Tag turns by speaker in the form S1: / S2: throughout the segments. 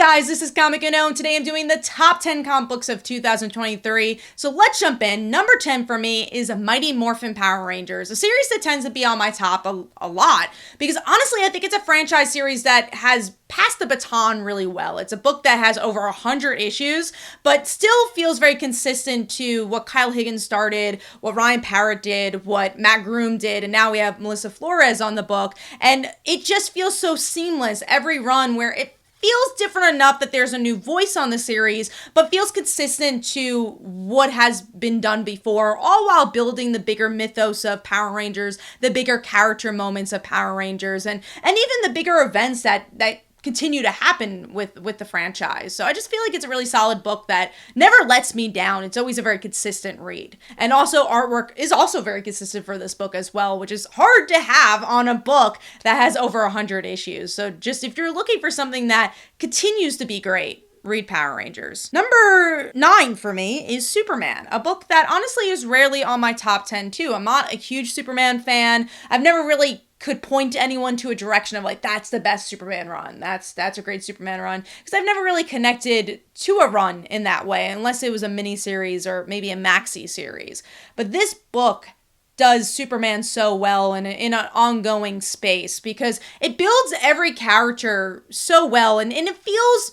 S1: guys, this is Comic Uno, and today I'm doing the top 10 comic books of 2023. So let's jump in. Number 10 for me is Mighty Morphin Power Rangers, a series that tends to be on my top a lot, because honestly, I think it's a franchise series that has passed the baton really well. It's a book that has over 100 issues, but still feels very consistent to what Kyle Higgins started, what Ryan Parrott did, what Matt Groom did, and now we have Melissa Flores on the book, and it just feels so seamless every run where it feels different enough that there's a new voice on the series, but feels consistent to what has been done before, all while building the bigger mythos of Power Rangers, the bigger character moments of Power Rangers, and even the bigger events that continue to happen with the franchise. So I just feel like it's a really solid book that never lets me down. It's always a very consistent read. And also artwork is also very consistent for this book as well, which is hard to have on a book that has over 100 issues. So just if you're looking for something that continues to be great, read Power Rangers. Number 9 for me is Superman, a book that honestly is rarely on my top 10 too. I'm not a huge Superman fan. I've never really could point anyone to a direction of like, that's the best Superman run. That's a great Superman run. Because I've never really connected to a run in that way, unless it was a mini series or maybe a maxi series. But this book does Superman so well in an ongoing space because it builds every character so well, and it feels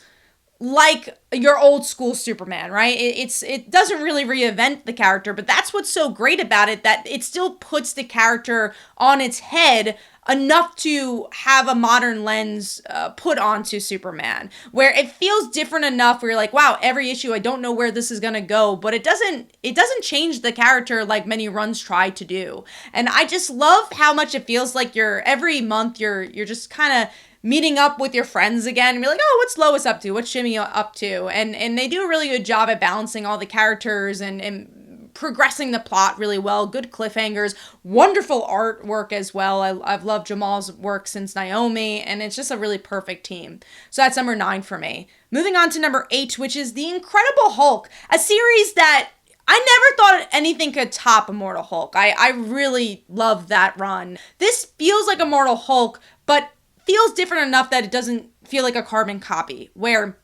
S1: like your old school Superman, right? It doesn't really reinvent the character, but that's what's so great about it, that it still puts the character on its head enough to have a modern lens put onto Superman, where it feels different enough where you're like, wow, every issue, I don't know where this is gonna go, but it doesn't change the character like many runs try to do. And I just love how much it feels like every month you're just kind of meeting up with your friends again and be like, oh, what's Lois up to? What's Shimmy up to? And they do a really good job at balancing all the characters and progressing the plot really well. Good cliffhangers, wonderful artwork as well. I've loved Jamal's work since Naomi, and it's just a really perfect team. So that's number 9 for me. Moving on to number 8, which is The Incredible Hulk, a series that I never thought anything could top Immortal Hulk. I really love that run. This feels like Immortal Hulk, but feels different enough that it doesn't feel like a carbon copy, where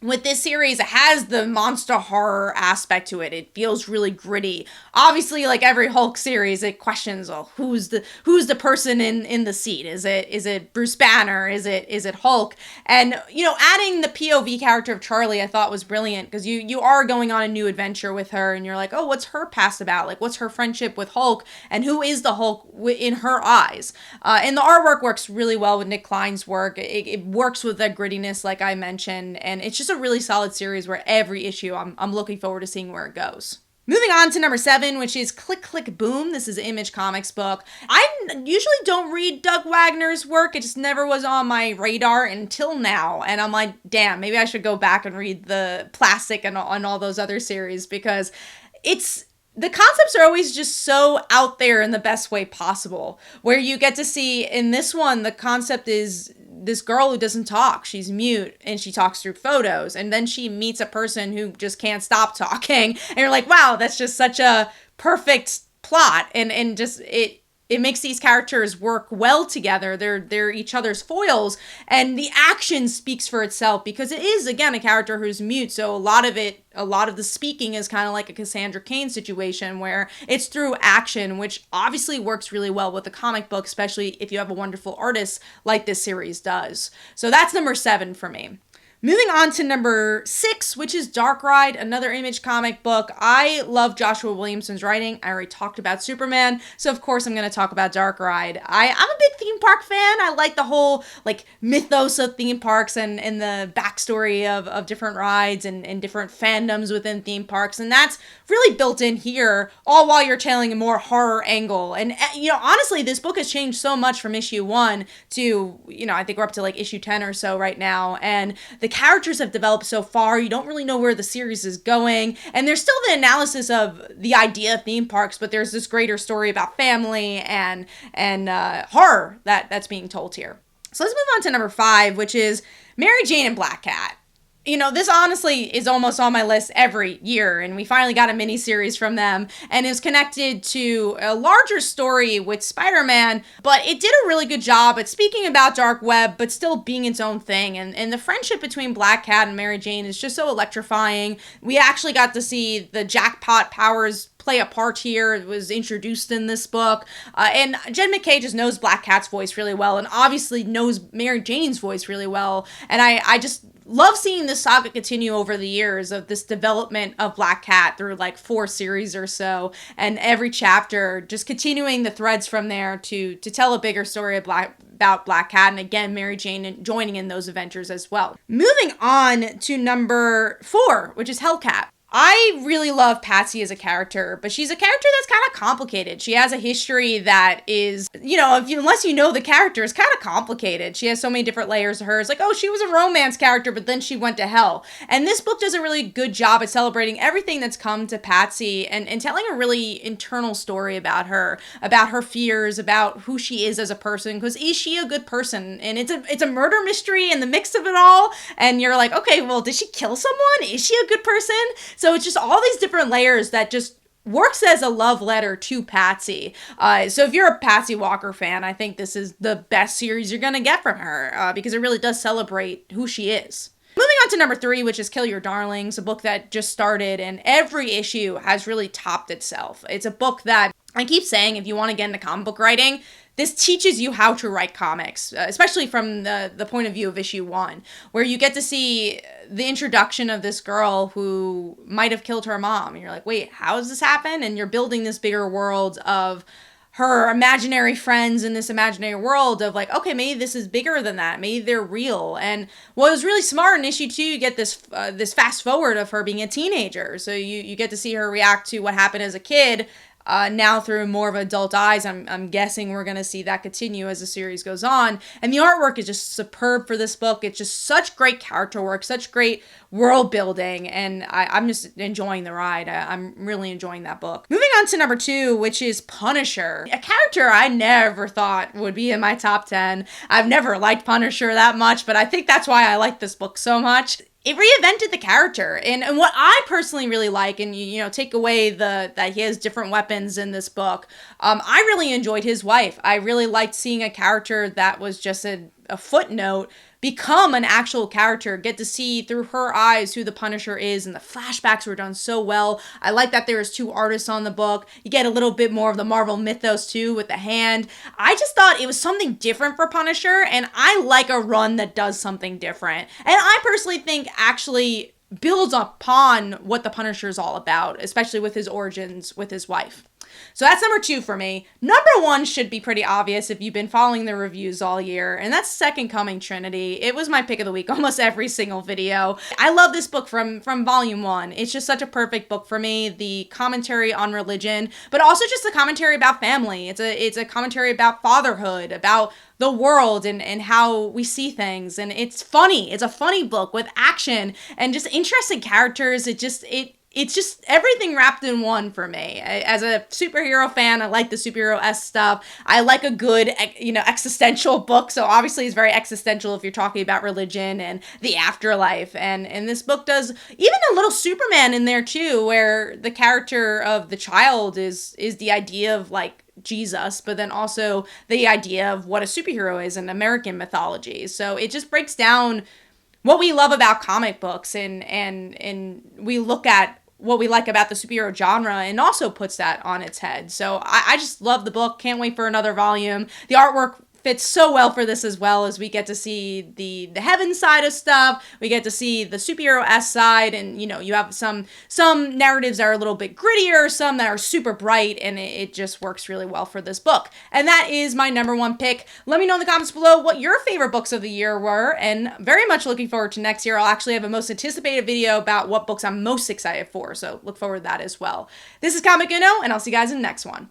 S1: with this series, it has the monster horror aspect to it. It feels really gritty. Obviously, like every Hulk series, it questions, well, who's the person in the seat? Is it Bruce Banner? Is it Hulk? And adding the POV character of Charlie, I thought was brilliant, because you are going on a new adventure with her, and you're like, oh, what's her past about? Like, what's her friendship with Hulk, and who is the Hulk in her eyes? And the artwork works really well with Nick Klein's work. It works with the grittiness, like I mentioned, and it's just a really solid series where every issue I'm looking forward to seeing where it goes. Moving on to number 7, which is Klick, Klick, Boom. This is an Image Comics book. I usually don't read Doug Wagner's work. It just never was on my radar until now. And I'm like, damn, maybe I should go back and read the Plastic and all those other series, because the concepts are always just so out there in the best way possible, where you get to see in this one, the concept is this girl who doesn't talk. She's mute and she talks through photos, and then she meets a person who just can't stop talking, and you're like, wow, that's just such a perfect plot, and just it makes these characters work well together. They're each other's foils, and the action speaks for itself, because it is, again, a character who's mute. So a lot of the speaking is kind of like a Cassandra Cain situation, where it's through action, which obviously works really well with the comic book, especially if you have a wonderful artist like this series does. So that's number 7 for me. Moving on to number 6, which is Dark Ride, another Image comic book. I love Joshua Williamson's writing. I already talked about Superman, so of course I'm going to talk about Dark Ride. I'm a big theme park fan. I like the whole mythos of theme parks and the backstory of different rides and different fandoms within theme parks, and that's really built in here, all while you're telling a more horror angle. And honestly, this book has changed so much from issue 1 to I think we're up to issue 10 or so right now, and the characters have developed so far. You don't really know where the series is going, and there's still the analysis of the idea of theme parks, but there's this greater story about family and horror that's being told here. So let's move on to number 5, which is Mary Jane and Black Cat. This honestly is almost on my list every year, and we finally got a mini series from them, and is connected to a larger story with Spider-Man, but it did a really good job at speaking about Dark Web, but still being its own thing, and the friendship between Black Cat and Mary Jane is just so electrifying. We actually got to see the jackpot powers play a part here. It was introduced in this book, and Jed MacKay just knows Black Cat's voice really well, and obviously knows Mary Jane's voice really well, and I just love seeing this saga continue over the years of this development of Black Cat through like 4 series or so, and every chapter just continuing the threads from there to tell a bigger story about Black Cat, and again, Mary Jane joining in those adventures as well. Moving on to number 4, which is Hellcat. I really love Patsy as a character, but she's a character that's kind of complicated. She has a history that is, unless you know the character, is kind of complicated. She has so many different layers to her. It's like, oh, she was a romance character, but then she went to hell. And this book does a really good job at celebrating everything that's come to Patsy and telling a really internal story about her fears, about who she is as a person, because is she a good person? And it's a murder mystery in the mix of it all, and you're like, okay, well, did she kill someone? Is she a good person? So it's just all these different layers that just works as a love letter to Patsy. So if you're a Patsy Walker fan, I think this is the best series you're going to get from her, because it really does celebrate who she is. Moving on to number 3, which is Kill Your Darlings, a book that just started, and every issue has really topped itself. It's a book that I keep saying, if you want to get into comic book writing, this teaches you how to write comics, especially from the point of view of issue 1, where you get to see the introduction of this girl who might have killed her mom. And you're like, wait, how does this happen? And you're building this bigger world of her imaginary friends in this imaginary world of like, okay, maybe this is bigger than that. Maybe they're real. And what was really smart in issue 2, you get this fast forward of her being a teenager. So you get to see her react to what happened as a kid, now through more of adult eyes. I'm guessing we're going to see that continue as the series goes on. And the artwork is just superb for this book. It's just such great character work, such great world building, and I'm just enjoying the ride. I'm really enjoying that book. Moving on to number 2, which is Punisher, a character I never thought would be in my top 10. I've never liked Punisher that much, but I think that's why I like this book so much. It reinvented the character, and what I personally really like, and take away that he has different weapons in this book. I really enjoyed his wife. I really liked seeing a character that was just a footnote become an actual character, get to see through her eyes who the Punisher is, and the flashbacks were done so well. I like that there's 2 artists on the book. You get a little bit more of the Marvel mythos too with the hand. I just thought it was something different for Punisher, and I like a run that does something different. And I personally think actually builds upon what the Punisher is all about, especially with his origins with his wife. So that's number 2 for me. Number 1 should be pretty obvious if you've been following the reviews all year, and that's Second Coming Trinity. It was my pick of the week almost every single video. I love this book from volume 1. It's just such a perfect book for me. The commentary on religion, but also just the commentary about family. It's a commentary about fatherhood, about the world and how we see things, and it's funny. It's a funny book with action and just interesting characters. It's just everything wrapped in one for me. As a superhero fan, I like the superhero-esque stuff. I like a good, existential book. So obviously it's very existential if you're talking about religion and the afterlife. And this book does even a little Superman in there too, where the character of the child is the idea of like Jesus, but then also the idea of what a superhero is in American mythology. So it just breaks down what we love about comic books, and we look at what we like about the superhero genre and also puts that on its head. So I just love the book. Can't wait for another volume. The artwork fits so well for this as well, as we get to see the heaven side of stuff. We get to see the superhero-esque side, and you have some narratives that are a little bit grittier, some that are super bright, and it just works really well for this book. And that is my number 1 pick. Let me know in the comments below what your favorite books of the year were, and very much looking forward to next year. I'll actually have a most anticipated video about what books I'm most excited for, so look forward to that as well. This is Comic Uno, and I'll see you guys in the next one.